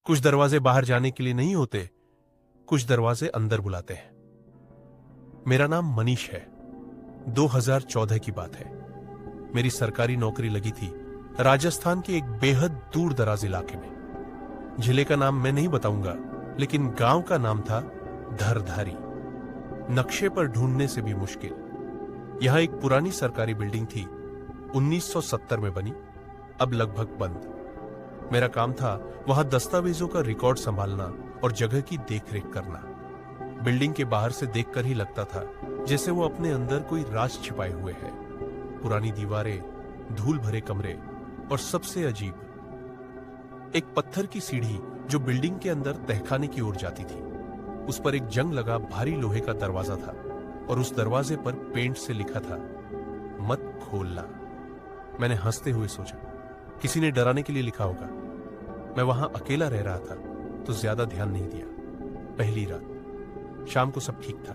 कुछ दरवाजे बाहर जाने के लिए नहीं होते, कुछ दरवाजे अंदर बुलाते हैं। मेरा नाम मनीष है। 2014 की बात है। मेरी सरकारी नौकरी लगी थी राजस्थान के एक बेहद दूर दराज इलाके में। जिले का नाम मैं नहीं बताऊंगा, लेकिन गांव का नाम था धरधारी। नक्शे पर ढूंढने से भी मुश्किल। यहां एक पुरानी सरकारी बिल्डिंग थी, 1970 में बनी, अब लगभग बंद। मेरा काम था वहां दस्तावेजों का रिकॉर्ड संभालना और जगह की देखरेख करना। बिल्डिंग के बाहर से देखकर ही लगता था जैसे वो अपने अंदर कोई राज छिपाए हुए है। पुरानी दीवारें, धूल भरे कमरे और सबसे अजीब, एक पत्थर की सीढ़ी जो बिल्डिंग के अंदर तहखाने की ओर जाती थी। उस पर एक जंग लगा भारी लोहे का दरवाजा था और उस दरवाजे पर पेंट से लिखा था, मत खोलना। मैंने हंसते हुए सोचा, किसी ने डराने के लिए लिखा होगा। मैं वहां अकेला रह रहा था तो ज्यादा ध्यान नहीं दिया। पहली रात, शाम को सब ठीक था,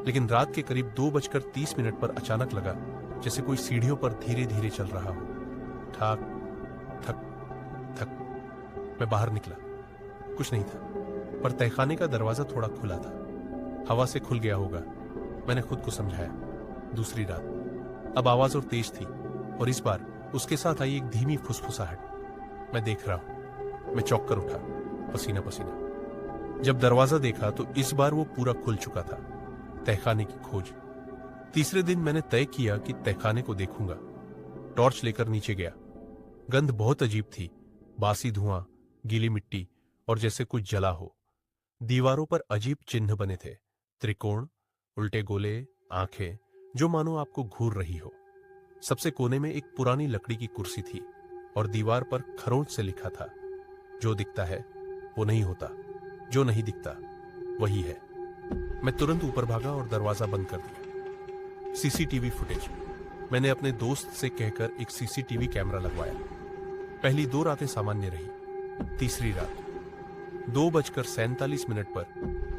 लेकिन रात के करीब 2:30 पर अचानक लगा जैसे कोई सीढ़ियों पर धीरे धीरे चल रहा हो। ठाक थक थक। मैं बाहर निकला, कुछ नहीं था, पर तहखाने का दरवाजा थोड़ा खुला था। हवा से खुल गया होगा, मैंने खुद को समझाया। दूसरी रात, अब आवाज और तेज थी और इस बार उसके साथ आई एक धीमी फुसफुसाहट। मैं देख रहा हूं। मैं चौंक कर उठा, पसीना पसीना। जब दरवाजा देखा तो इस बार वो पूरा खुल चुका था। तहखाने की खोज। तीसरे दिन मैंने तय किया कि तहखाने को देखूंगा। टॉर्च लेकर नीचे गया। गंध बहुत अजीब थी, बासी धुआं, गीली मिट्टी और जैसे कुछ जला हो। दीवारों पर अजीब चिन्ह बने थे, त्रिकोण, उल्टे गोले, आंखें जो मानो आपको घूर रही हो। सबसे कोने में एक पुरानी लकड़ी की कुर्सी थी और दीवार पर खरोंच से लिखा था, जो दिखता है वो नहीं होता, जो नहीं दिखता वही है। मैं तुरंत ऊपर भागा और दरवाजा बंद कर दिया। CCTV footage. मैंने अपने दोस्त से कहकर एक सीसीटीवी कैमरा लगवाया। पहली 2 रातें सामान्य रही। तीसरी रात 2:47 पर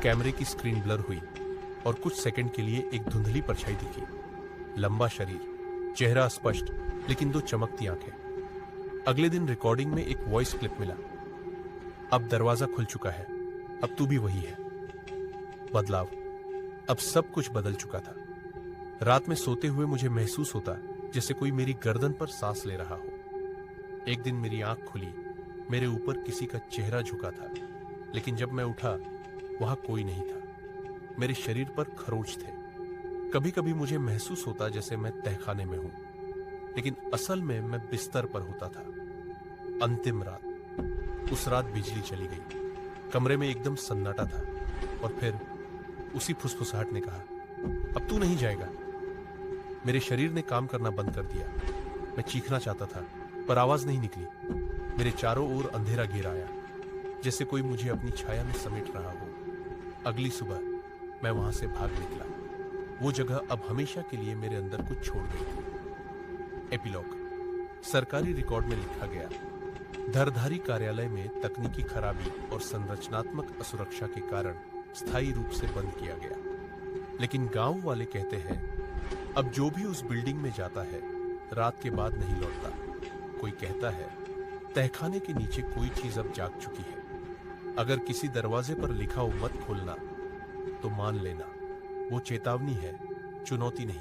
कैमरे की स्क्रीन ब्लर हुई और कुछ सेकंड के लिए एक धुंधली परछाई दिखी। लंबा शरीर, चेहरा स्पष्ट, लेकिन 2 चमकती आंखें। अगले दिन रिकॉर्डिंग में एक वॉइस क्लिप मिला, अब दरवाजा खुल चुका है, अब तू भी वही है। बदलाव। अब सब कुछ बदल चुका था। रात में सोते हुए मुझे महसूस होता जैसे कोई मेरी गर्दन पर सांस ले रहा हो। एक दिन मेरी आंख खुली, मेरे ऊपर किसी का चेहरा झुका था, लेकिन जब मैं उठा वहां कोई नहीं था। मेरे शरीर पर खरोंच थे। कभी कभी मुझे महसूस होता जैसे मैं तहखाने में हूं, लेकिन असल में मैं बिस्तर पर होता था। अंतिम रात। उस रात बिजली चली गई। कमरे में एकदम सन्नाटा था और फिर उसी फुसफुसाहट ने कहा, अब तू नहीं जाएगा। मेरे शरीर ने काम करना बंद कर दिया। मैं चीखना चाहता था, पर आवाज नहीं निकली। मेरे चारों ओर अंधेरा घेर आया, जैसे कोई मुझे अपनी छाया में समेट रहा हो। अगली सुबह मैं वहां से भाग निकला। वो जगह अब हमेशा के लिए मेरे अंदर कुछ छोड़ गई थी। एपिलॉग। सरकारी रिकॉर्ड में लिखा गया, धरधारी कार्यालय में तकनीकी खराबी और संरचनात्मक असुरक्षा के कारण स्थायी रूप से बंद किया गया। लेकिन गांव वाले कहते हैं, अब जो भी उस बिल्डिंग में जाता है रात के बाद नहीं लौटता। कोई कहता है, तहखाने के नीचे कोई चीज अब जाग चुकी है। अगर किसी दरवाजे पर लिखा हो मत खोलना, तो मान लेना वो चेतावनी है, चुनौती नहीं।